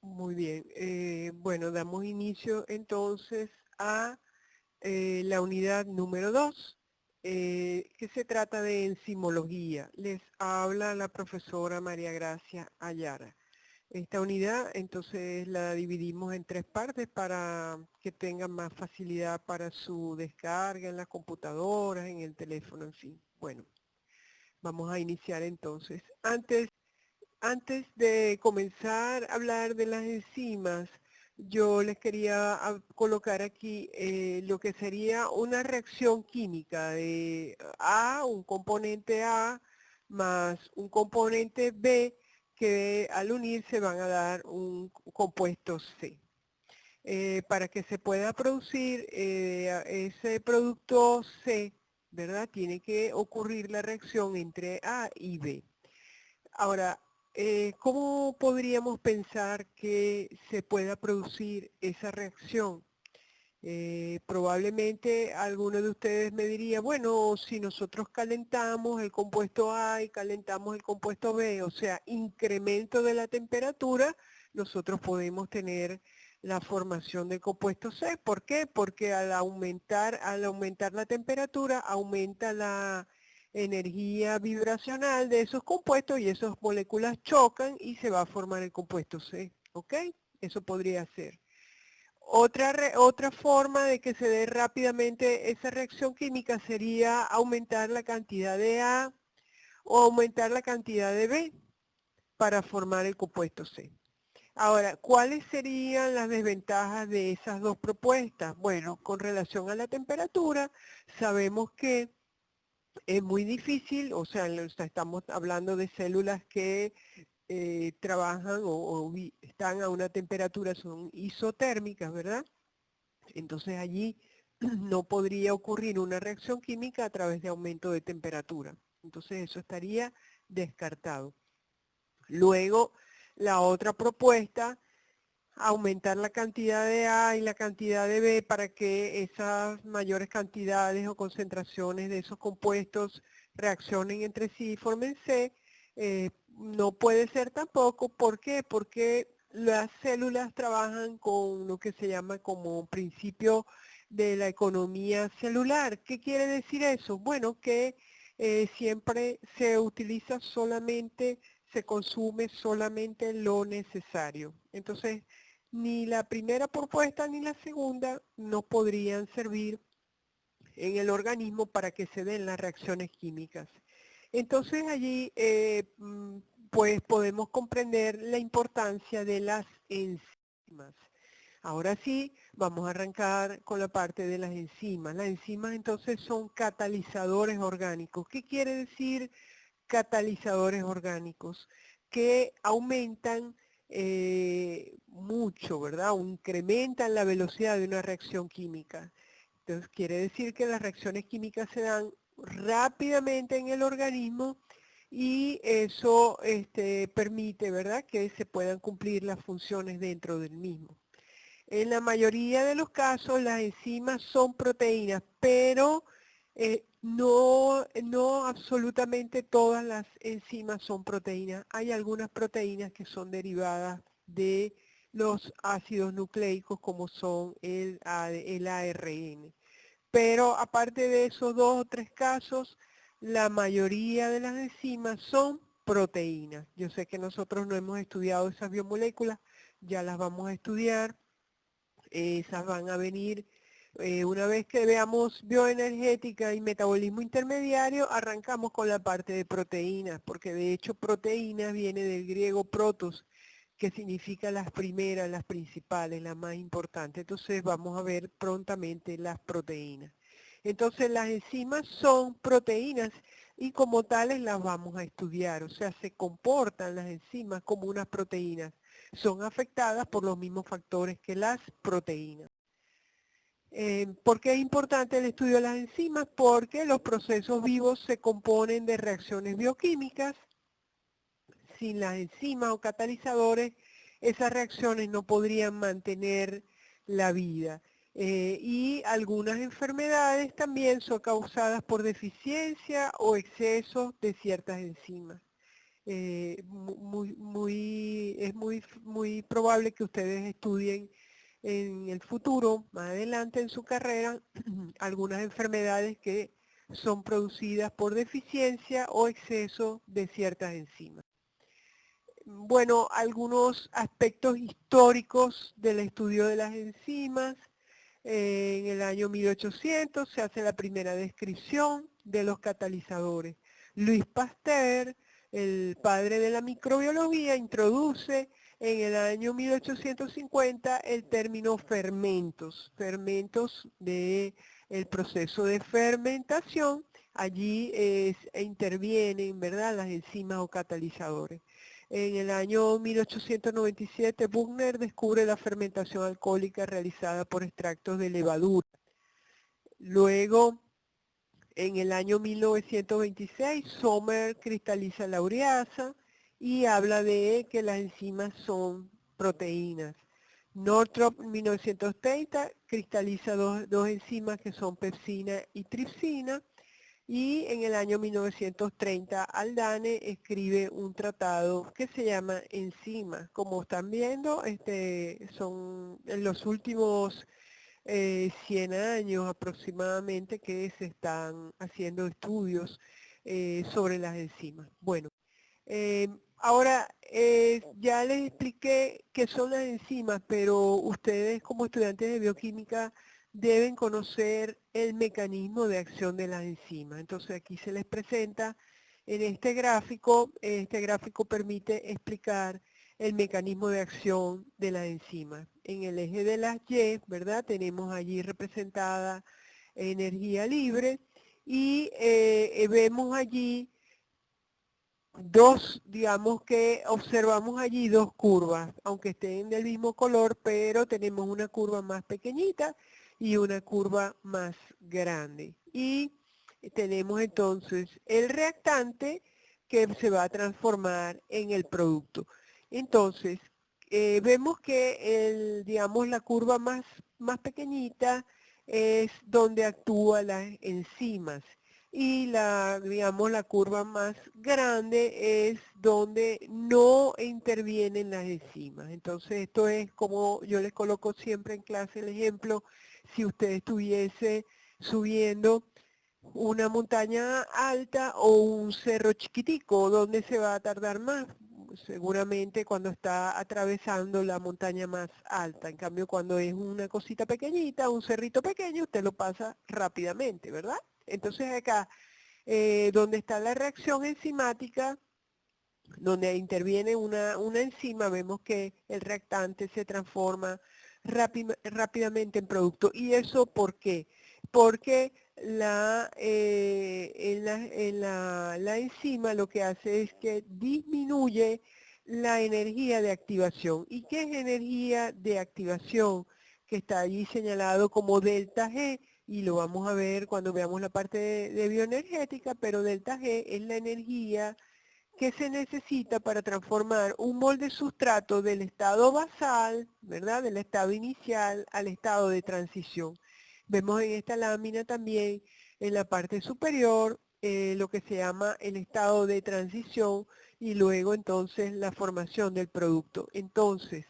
Muy bien. Bueno, damos inicio entonces a la unidad número 2, que se trata de enzimología. Les habla la profesora María Gracia Ayara. Esta unidad entonces la dividimos en 3 partes para que tengan más facilidad para su descarga en las computadoras, en el teléfono, en fin. Bueno, vamos a iniciar entonces. Antes de comenzar a hablar de las enzimas, yo les quería colocar aquí lo que sería una reacción química de un componente A más un componente B, que al unirse van a dar un compuesto C. Para que se pueda producir ese producto C, ¿verdad? Tiene que ocurrir la reacción entre A y B. Ahora, ¿cómo podríamos pensar que se pueda producir esa reacción? Probablemente alguno de ustedes me diría, bueno, si nosotros calentamos el compuesto A y calentamos el compuesto B, o sea, incremento de la temperatura, nosotros podemos tener la formación del compuesto C. ¿Por qué? Porque al aumentar la temperatura, aumenta la energía vibracional de esos compuestos y esas moléculas chocan y se va a formar el compuesto C. ¿Ok? Eso podría ser. Otra forma de que se dé rápidamente esa reacción química sería aumentar la cantidad de A o aumentar la cantidad de B para formar el compuesto C. Ahora, ¿cuáles serían las desventajas de esas dos propuestas? Bueno, con relación a la temperatura, sabemos que es muy difícil, o sea, estamos hablando de células que trabajan o están a una temperatura, son isotérmicas, ¿verdad? Entonces allí no podría ocurrir una reacción química a través de aumento de temperatura. Entonces eso estaría descartado. Luego, la otra propuesta, aumentar la cantidad de A y la cantidad de B para que esas mayores cantidades o concentraciones de esos compuestos reaccionen entre sí y formen C, no puede ser tampoco. ¿Por qué? Porque las células trabajan con lo que se llama como principio de la economía celular. ¿Qué quiere decir eso? Bueno, que siempre se utiliza solamente, se consume solamente lo necesario. Entonces, ni la primera propuesta ni la segunda no podrían servir en el organismo para que se den las reacciones químicas. Entonces allí pues podemos comprender la importancia de las enzimas. Ahora sí, vamos a arrancar con la parte de las enzimas. Las enzimas entonces son catalizadores orgánicos. ¿Qué quiere decir catalizadores orgánicos? Que aumentan mucho, ¿verdad? O incrementan la velocidad de una reacción química. Entonces quiere decir que las reacciones químicas se dan rápidamente en el organismo y eso permite, ¿verdad?, que se puedan cumplir las funciones dentro del mismo. En la mayoría de los casos las enzimas son proteínas, pero no absolutamente todas las enzimas son proteínas. Hay algunas proteínas que son derivadas de los ácidos nucleicos como son el ARN. Pero aparte de esos 2 o 3 casos, la mayoría de las enzimas son proteínas. Yo sé que nosotros no hemos estudiado esas biomoléculas, ya las vamos a estudiar. Esas van a venir una vez que veamos bioenergética y metabolismo intermediario, arrancamos con la parte de proteínas, porque de hecho proteínas viene del griego protos, que significa las primeras, las principales, las más importantes. Entonces vamos a ver prontamente las proteínas. Entonces las enzimas son proteínas y como tales las vamos a estudiar, o sea, se comportan las enzimas como unas proteínas. Son afectadas por los mismos factores que las proteínas. ¿Por qué es importante el estudio de las enzimas? Porque los procesos vivos se componen de reacciones bioquímicas. Sin las enzimas o catalizadores, esas reacciones no podrían mantener la vida. Y algunas enfermedades también son causadas por deficiencia o exceso de ciertas enzimas. muy probable que ustedes estudien en el futuro, más adelante en su carrera, algunas enfermedades que son producidas por deficiencia o exceso de ciertas enzimas. Bueno, algunos aspectos históricos del estudio de las enzimas. En el año 1800 se hace la primera descripción de los catalizadores. Louis Pasteur, el padre de la microbiología, introduce en el año 1850 el término fermentos, fermentos del proceso de fermentación. Allí intervienen, ¿verdad?, las enzimas o catalizadores. En el año 1897, Buchner descubre la fermentación alcohólica realizada por extractos de levadura. Luego, en el año 1926, Sommer cristaliza la ureasa y habla de que las enzimas son proteínas. Northrop, en 1930, cristaliza dos enzimas que son pepsina y tripsina. Y en el año 1930 Haldane escribe un tratado que se llama Enzimas. Como están viendo, son en los últimos 100 años aproximadamente que se están haciendo estudios sobre las enzimas. Bueno, ahora ya les expliqué qué son las enzimas, pero ustedes como estudiantes de bioquímica deben conocer el mecanismo de acción de las enzimas. Entonces aquí se les presenta en este gráfico permite explicar el mecanismo de acción de las enzimas. En el eje de las Y, ¿verdad? Tenemos allí representada energía libre y vemos allí digamos que observamos allí dos curvas, aunque estén del mismo color, pero tenemos una curva más pequeñita y una curva más grande. Y tenemos entonces el reactante que se va a transformar en el producto. Entonces, vemos que digamos, la curva más pequeñita es donde actúan las enzimas y digamos, la curva más grande es donde no intervienen las enzimas. Entonces esto es como yo les coloco siempre en clase el ejemplo, si usted estuviese subiendo una montaña alta o un cerro chiquitico, ¿dónde se va a tardar más? Seguramente cuando está atravesando la montaña más alta. En cambio, cuando es una cosita pequeñita, un cerrito pequeño, usted lo pasa rápidamente, ¿verdad? Entonces acá, donde está la reacción enzimática, donde interviene una enzima, vemos que el reactante se transforma rápidamente en producto. ¿Y eso por qué? Porque la enzima lo que hace es que disminuye la energía de activación. ¿Y qué es energía de activación? Que está allí señalado como delta G, y lo vamos a ver cuando veamos la parte de bioenergética, pero delta G es la energía que se necesita para transformar un molde sustrato del estado basal, ¿verdad?, del estado inicial al estado de transición. Vemos en esta lámina también en la parte superior lo que se llama el estado de transición y luego entonces la formación del producto. Entonces,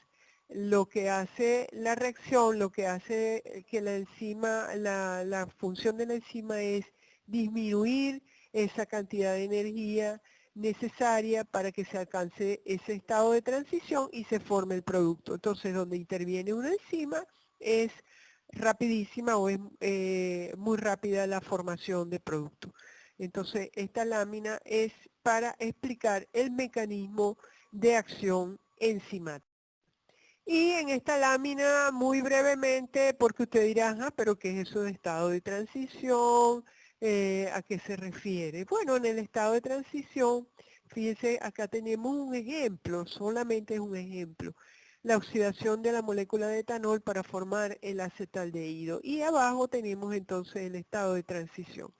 lo que hace la reacción, lo que hace que la enzima, la función de la enzima es disminuir esa cantidad de energía necesaria para que se alcance ese estado de transición y se forme el producto. Entonces, donde interviene una enzima es rapidísima o es muy rápida la formación de producto. Entonces, esta lámina es para explicar el mecanismo de acción enzimática. Y en esta lámina, muy brevemente, porque usted dirá, pero ¿qué es eso de estado de transición? ¿A qué se refiere? Bueno, en el estado de transición, fíjense, acá tenemos un ejemplo, solamente es un ejemplo. La oxidación de la molécula de etanol para formar el acetaldehído. Y abajo tenemos entonces el estado de transición.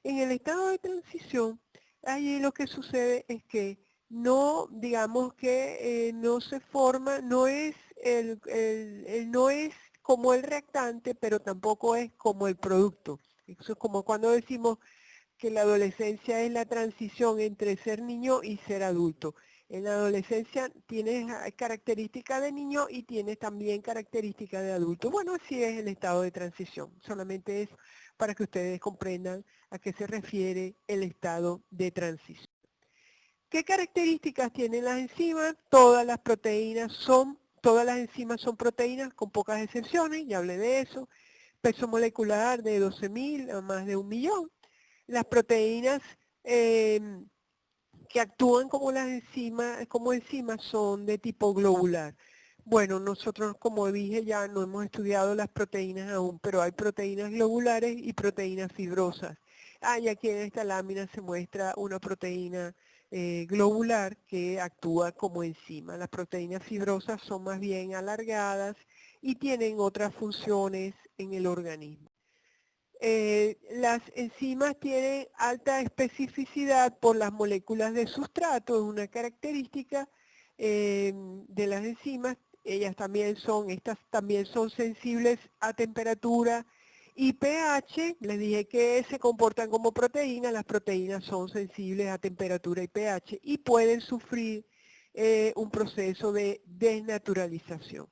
En el estado de transición, allí lo que sucede es que no, digamos que no se forma, no es, no es como el reactante, pero tampoco es como el producto. Eso es como cuando decimos que la adolescencia es la transición entre ser niño y ser adulto. En la adolescencia tienes características de niño y tienes también características de adulto. Bueno, así es el estado de transición. Solamente es para que ustedes comprendan a qué se refiere el estado de transición. ¿Qué características tienen las enzimas? Todas las enzimas son proteínas con pocas excepciones, ya hablé de eso. Peso molecular de 12.000 a más de 1.000.000. Las proteínas que actúan como enzimas son de tipo globular. Bueno, nosotros, como dije ya, no hemos estudiado las proteínas aún, pero hay proteínas globulares y proteínas fibrosas. Y aquí en esta lámina se muestra una proteína globular que actúa como enzima. Las proteínas fibrosas son más bien alargadas y tienen otras funciones en el organismo. Las enzimas tienen alta especificidad por las moléculas de sustrato, es una característica de las enzimas. Estas también son sensibles a temperatura y pH. Les dije que se comportan como proteínas, las proteínas son sensibles a temperatura y pH y pueden sufrir un proceso de desnaturalización.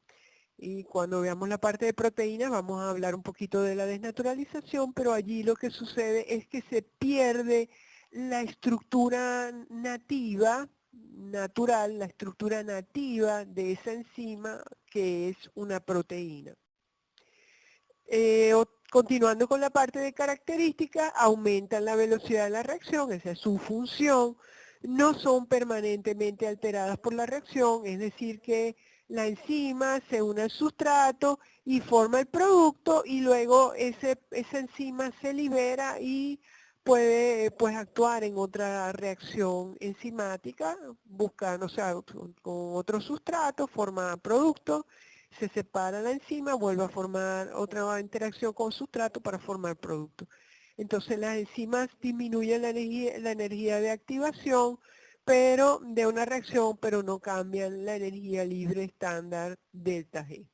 Y cuando veamos la parte de proteínas vamos a hablar un poquito de la desnaturalización, pero allí lo que sucede es que se pierde la estructura nativa, natural, la estructura nativa de esa enzima que es una proteína. Continuando con la parte de características, aumentan la velocidad de la reacción, esa es su función, no son permanentemente alteradas por la reacción, es decir que la enzima se une al sustrato y forma el producto y luego esa enzima se libera y puede actuar en otra reacción enzimática, buscando, o sea, con otro sustrato, forma producto, se separa la enzima, vuelve a formar otra interacción con sustrato para formar producto. Entonces las enzimas disminuyen la energía de activación de una reacción, pero no cambian la energía libre estándar delta G.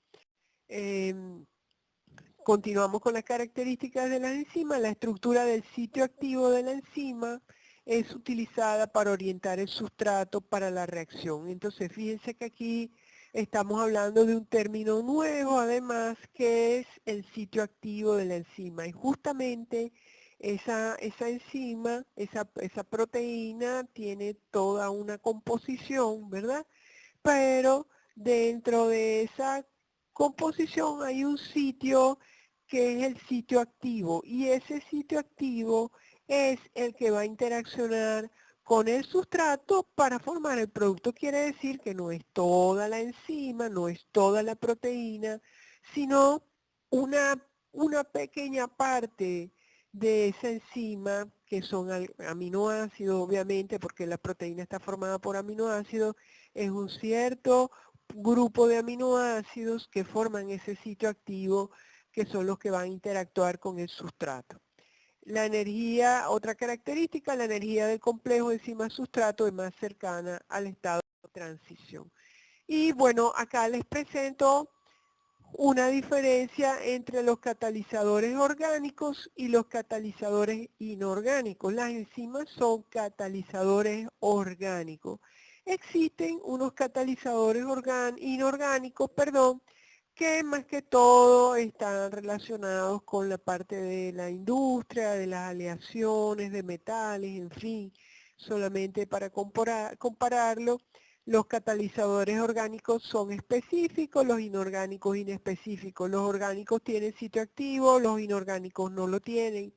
Continuamos con las características de la enzima. La estructura del sitio activo de la enzima es utilizada para orientar el sustrato para la reacción. Entonces fíjense que aquí estamos hablando de un término nuevo, además, que es el sitio activo de la enzima. Y justamente esa enzima, esa proteína tiene toda una composición, ¿verdad? Pero dentro de esa composición hay un sitio que es el sitio activo y ese sitio activo es el que va a interaccionar con el sustrato para formar el producto. Quiere decir que no es toda la enzima, no es toda la proteína, sino una pequeña parte de esa enzima, que son aminoácidos, obviamente, porque la proteína está formada por aminoácidos, es un cierto grupo de aminoácidos que forman ese sitio activo, que son los que van a interactuar con el sustrato. La energía, otra característica, la energía del complejo enzima-sustrato es más cercana al estado de transición. Y bueno, acá les presento una diferencia entre los catalizadores orgánicos y los catalizadores inorgánicos. Las enzimas son catalizadores orgánicos. Existen unos catalizadores inorgánicos, que más que todo están relacionados con la parte de la industria, de las aleaciones de metales, en fin, solamente para compararlo. Los catalizadores orgánicos son específicos, los inorgánicos inespecíficos. Los orgánicos tienen sitio activo, los inorgánicos no lo tienen.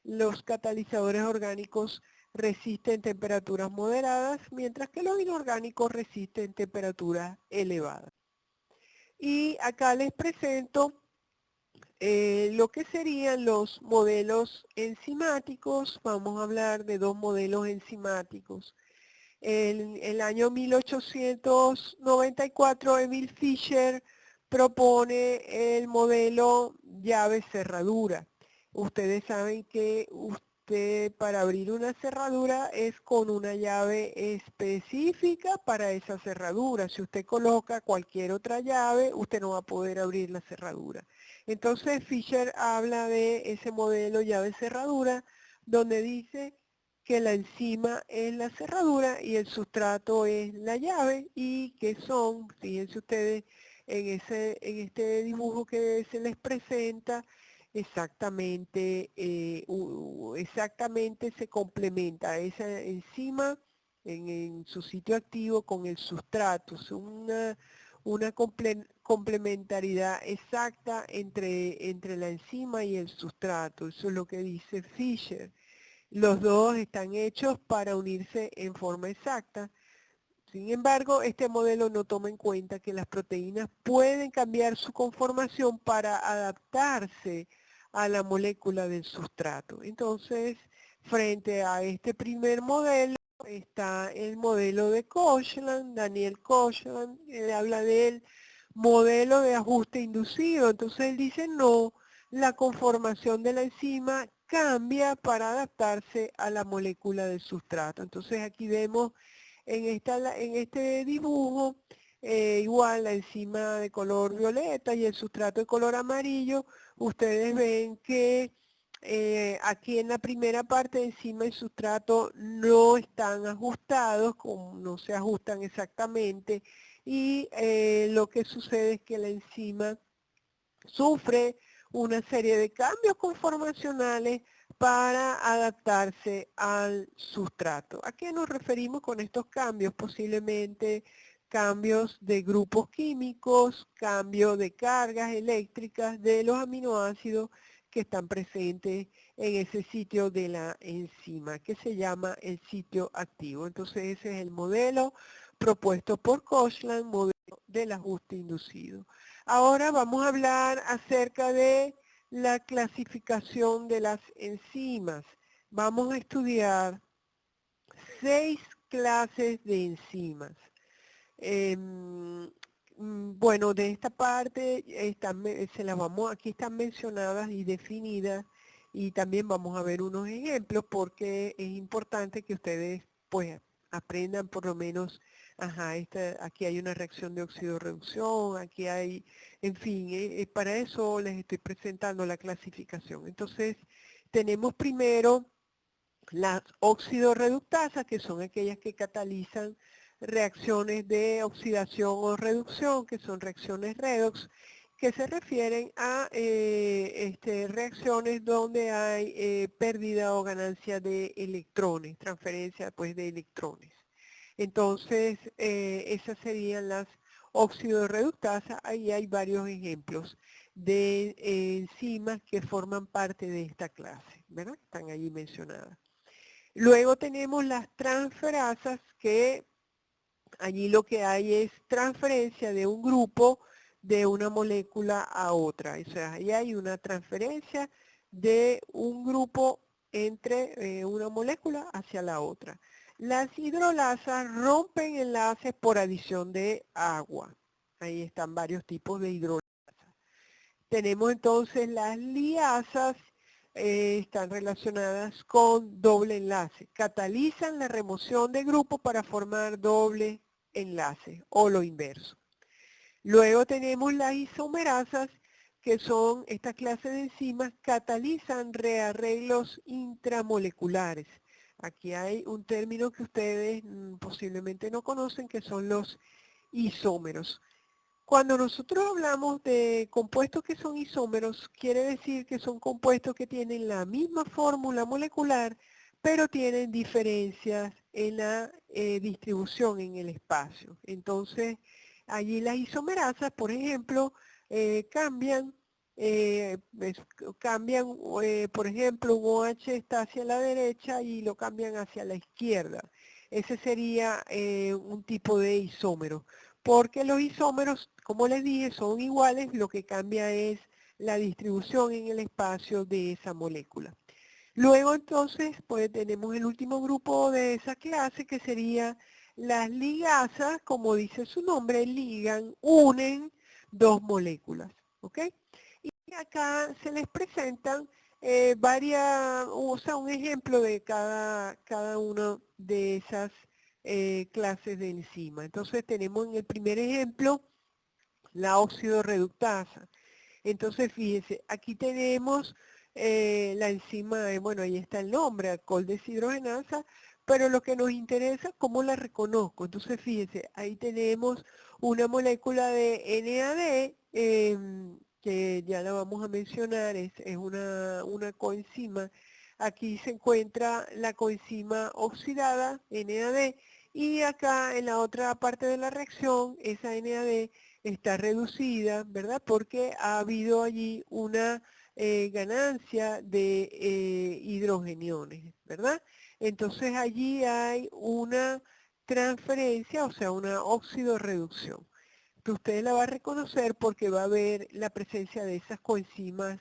Los catalizadores orgánicos resisten temperaturas moderadas, mientras que los inorgánicos resisten temperaturas elevadas. Y acá les presento lo que serían los modelos enzimáticos. Vamos a hablar de dos modelos enzimáticos. En el año 1894, Emil Fischer propone el modelo llave-cerradura. Ustedes saben que para abrir una cerradura es con una llave específica para esa cerradura. Si usted coloca cualquier otra llave, usted no va a poder abrir la cerradura. Entonces Fischer habla de ese modelo llave-cerradura donde dice que la enzima es la cerradura y el sustrato es la llave, y que son, fíjense ustedes en este dibujo que se les presenta, exactamente, exactamente se complementa esa enzima en su sitio activo con el sustrato. Es una complementariedad exacta entre la enzima y el sustrato. Eso es lo que dice Fischer. Los dos están hechos para unirse en forma exacta. Sin embargo, este modelo no toma en cuenta que las proteínas pueden cambiar su conformación para adaptarse a la molécula del sustrato. Entonces, frente a este primer modelo está el modelo de Koshland, Daniel Koshland, él habla del modelo de ajuste inducido. Entonces él dice no, la conformación de la enzima cambia para adaptarse a la molécula del sustrato. Entonces aquí vemos en este dibujo, igual la enzima de color violeta y el sustrato de color amarillo. Ustedes ven que aquí en la primera parte, enzima y sustrato no están ajustados, no se ajustan exactamente, y lo que sucede es que la enzima sufre una serie de cambios conformacionales para adaptarse al sustrato. ¿A qué nos referimos con estos cambios? Posiblemente cambios de grupos químicos, cambio de cargas eléctricas de los aminoácidos que están presentes en ese sitio de la enzima, que se llama el sitio activo. Entonces ese es el modelo propuesto por Koshland, modelo del ajuste inducido. Ahora vamos a hablar acerca de la clasificación de las enzimas. Vamos a estudiar 6 clases de enzimas. Bueno, de esta parte aquí están mencionadas y definidas, y también vamos a ver unos ejemplos porque es importante que ustedes pues aprendan por lo menos, aquí hay una reacción de oxidorreducción, aquí hay, en fin, para eso les estoy presentando la clasificación. Entonces, tenemos primero las oxidorreductasas, que son aquellas que catalizan reacciones de oxidación o reducción, que son reacciones redox, que se refieren a reacciones donde hay pérdida o ganancia de electrones, transferencia pues de electrones. Entonces, esas serían las oxidorreductasas. Ahí hay varios ejemplos de enzimas que forman parte de esta clase, ¿verdad? Están allí mencionadas. Luego tenemos las transferasas, que allí lo que hay es transferencia de un grupo de una molécula a otra. O sea, ahí hay una transferencia de un grupo entre una molécula hacia la otra. Las hidrolasas rompen enlaces por adición de agua. Ahí están varios tipos de hidrolasas. Tenemos entonces las liasas, están relacionadas con doble enlace. Catalizan la remoción de grupos para formar doble enlace o lo inverso. Luego tenemos las isomerasas, que son esta clase de enzimas, catalizan rearreglos intramoleculares. Aquí hay un término que ustedes posiblemente no conocen, que son los isómeros. Cuando nosotros hablamos de compuestos que son isómeros, quiere decir que son compuestos que tienen la misma fórmula molecular, pero tienen diferencias en la distribución en el espacio. Entonces, allí las isomerasas, por ejemplo, cambian, por ejemplo, un OH está hacia la derecha y lo cambian hacia la izquierda. Ese sería un tipo de isómero. Porque los isómeros, como les dije, son iguales, lo que cambia es la distribución en el espacio de esa molécula. Luego entonces, pues tenemos el último grupo de esa clase, que sería las ligasas. Como dice su nombre, ligan, unen dos moléculas, ¿ok? Y acá se les presentan un ejemplo de cada una de esas clases de enzima. Entonces tenemos en el primer ejemplo la oxidorreductasa. Entonces fíjense, aquí tenemos La enzima, bueno, ahí está el nombre, alcohol deshidrogenasa, pero lo que nos interesa es cómo la reconozco. Entonces, fíjense, ahí tenemos una molécula de NAD, que ya la vamos a mencionar, es una coenzima. Aquí se encuentra la coenzima oxidada, NAD, y acá en la otra parte de la reacción, esa NAD está reducida, ¿verdad? Porque ha habido allí una ganancia de hidrogeniones, ¿verdad? Entonces allí hay una transferencia, o sea, una oxidorreducción, que usted la va a reconocer porque va a ver la presencia de esas coenzimas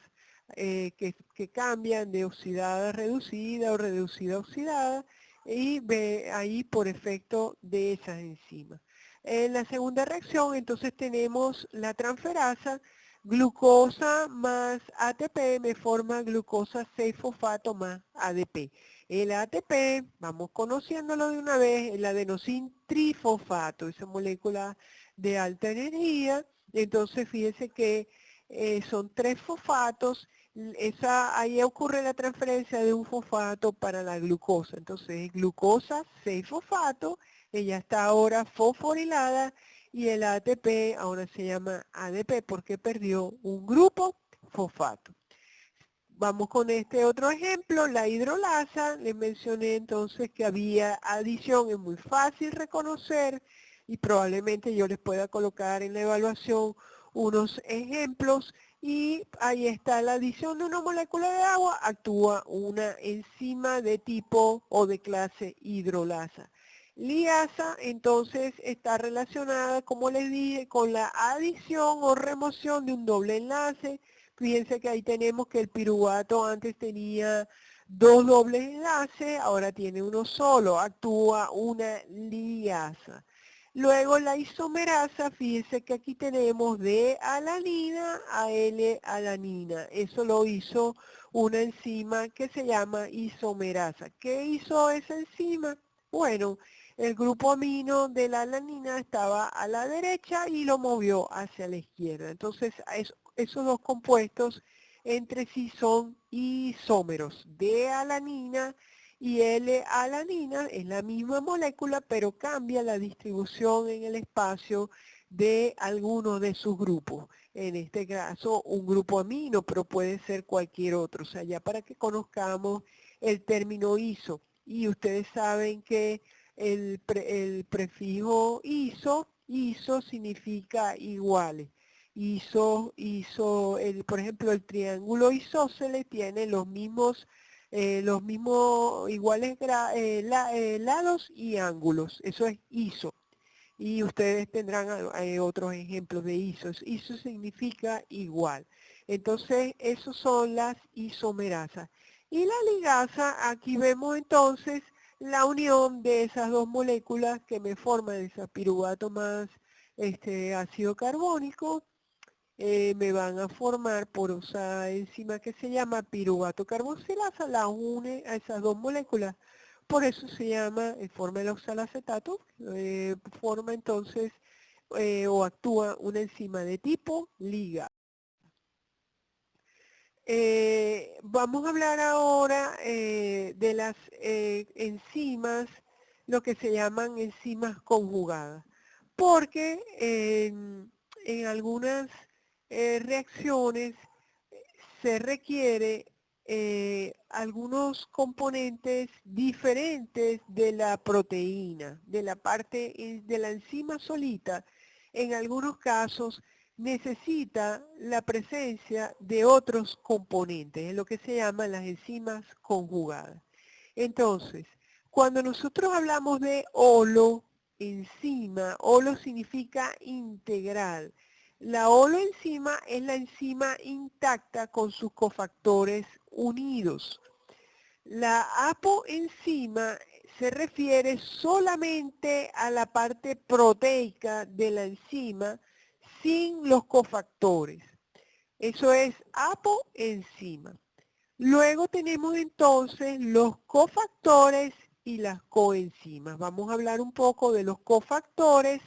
que cambian de oxidada a reducida o reducida a oxidada, y ve ahí por efecto de esas enzimas. En la segunda reacción, entonces tenemos la transferasa, glucosa más ATP me forma glucosa 6-fosfato más ADP. El ATP, vamos conociéndolo de una vez, el adenosin trifosfato, esa molécula de alta energía. Entonces fíjense que son 3 fosfatos, ahí ocurre la transferencia de un fosfato para la glucosa. Entonces glucosa 6-fosfato, ella está ahora fosforilada, y el ATP ahora se llama ADP porque perdió un grupo fosfato. Vamos con este otro ejemplo, la hidrolasa. Les mencioné entonces que había adición, es muy fácil reconocer y probablemente yo les pueda colocar en la evaluación unos ejemplos, y ahí está la adición de una molécula de agua, actúa una enzima de tipo o de clase hidrolasa. Liasa entonces está relacionada, como les dije, con la adición o remoción de un doble enlace. Fíjense que ahí tenemos que el piruvato antes tenía 2 dobles enlaces, ahora tiene uno solo, actúa una liasa. Luego la isomerasa, fíjense que aquí tenemos de alanina a L-alanina. Eso lo hizo una enzima que se llama isomerasa. ¿Qué hizo esa enzima? Bueno, el grupo amino de la alanina estaba a la derecha y lo movió hacia la izquierda. Entonces, esos dos compuestos entre sí son isómeros. D-alanina y L-alanina es la misma molécula, pero cambia la distribución en el espacio de algunos de sus grupos. En este caso, un grupo amino, pero puede ser cualquier otro. O sea, ya para que conozcamos el término iso. Y ustedes saben que el prefijo iso significa iguales. Por ejemplo, el triángulo isósceles tiene los mismos iguales lados y ángulos. Eso es iso. Y ustedes tendrán otros ejemplos de iso. Iso significa igual. Entonces, esos son las isomerasas. Y la ligasa, aquí vemos entonces la unión de esas dos moléculas que me forman ese piruvato más ácido carbónico. Me van a formar por esa enzima que se llama piruvato carboxilasa, la une a esas dos moléculas. Por eso se llama, forma el oxalacetato, forma entonces o actúa una enzima de tipo liga. Vamos a hablar ahora de las enzimas, lo que se llaman enzimas conjugadas, porque en algunas reacciones se requiere algunos componentes diferentes de la proteína, de la parte de la enzima solita. En algunos casos necesita la presencia de otros componentes, es lo que se llaman las enzimas conjugadas. Entonces, cuando nosotros hablamos de enzima, holo significa integral. La holoenzima es la enzima intacta con sus cofactores unidos. La apoenzima se refiere solamente a la parte proteica de la enzima sin los cofactores. Eso es apoenzima. Luego tenemos entonces los cofactores y las coenzimas. Vamos a hablar un poco de los cofactores.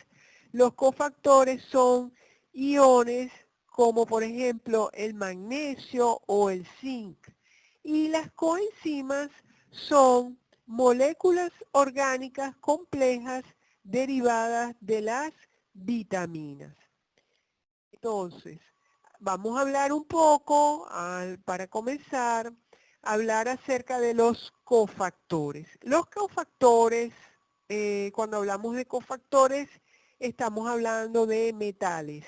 Los cofactores son iones como por ejemplo el magnesio o el zinc. Y las coenzimas son moléculas orgánicas complejas derivadas de las vitaminas. Entonces, vamos a hablar un poco, para comenzar, hablar acerca de los cofactores. Los cofactores, cuando hablamos de cofactores, estamos hablando de metales.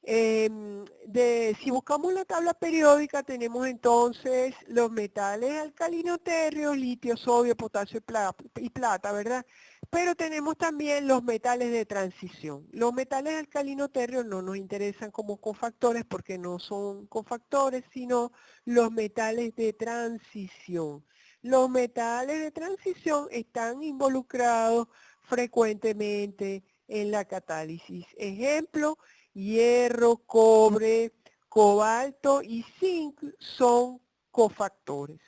Si buscamos la tabla periódica, tenemos entonces los metales alcalino-térreos, litio, sodio, potasio y plata, ¿verdad? Pero tenemos también los metales de transición. Los metales alcalino-térreos no nos interesan como cofactores porque no son cofactores, sino los metales de transición. Los metales de transición están involucrados frecuentemente en la catálisis. Ejemplo, hierro, cobre, cobalto y zinc son cofactores.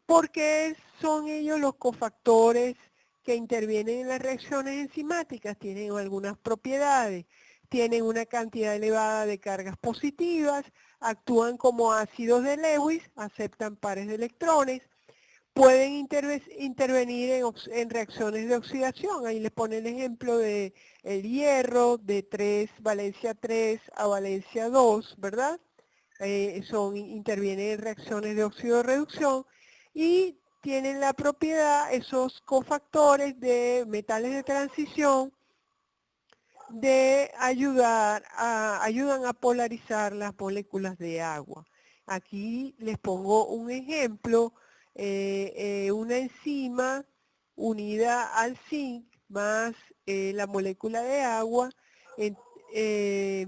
¿Por qué son ellos los cofactores que intervienen en las reacciones enzimáticas? Tienen algunas propiedades, tienen una cantidad elevada de cargas positivas, actúan como ácidos de Lewis, aceptan pares de electrones, pueden intervenir en reacciones de oxidación. Ahí les pone el ejemplo de el hierro de valencia 3 a valencia 2, ¿verdad? Intervienen en reacciones de óxido-reducción y tienen la propiedad, esos cofactores de metales de transición, de ayudan a polarizar las moléculas de agua. Aquí les pongo un ejemplo, una enzima unida al zinc más la molécula de agua. Eh,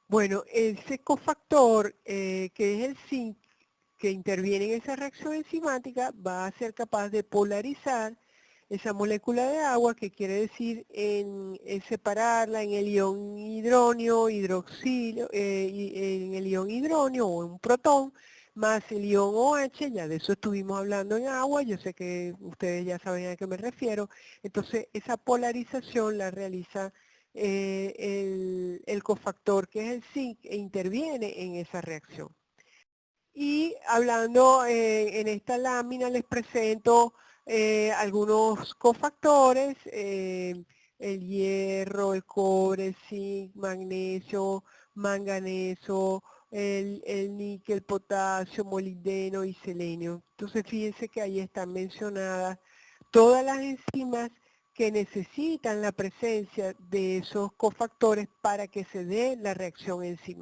bueno, ese cofactor que es el zinc que interviene en esa reacción enzimática va a ser capaz de polarizar esa molécula de agua, que quiere decir en separarla en el ion hidronio, hidroxilo, en el ion hidronio o un protón, más el ion OH, ya de eso estuvimos hablando en agua, yo sé que ustedes ya saben a qué me refiero. Entonces esa polarización la realiza el cofactor que es el zinc e interviene en esa reacción. Y hablando en esta lámina les presento algunos cofactores, el hierro, el cobre, el zinc, magnesio, manganeso, el níquel, potasio, molibdeno y selenio. Entonces fíjense que ahí están mencionadas todas las enzimas que necesitan la presencia de esos cofactores para que se dé la reacción enzimática.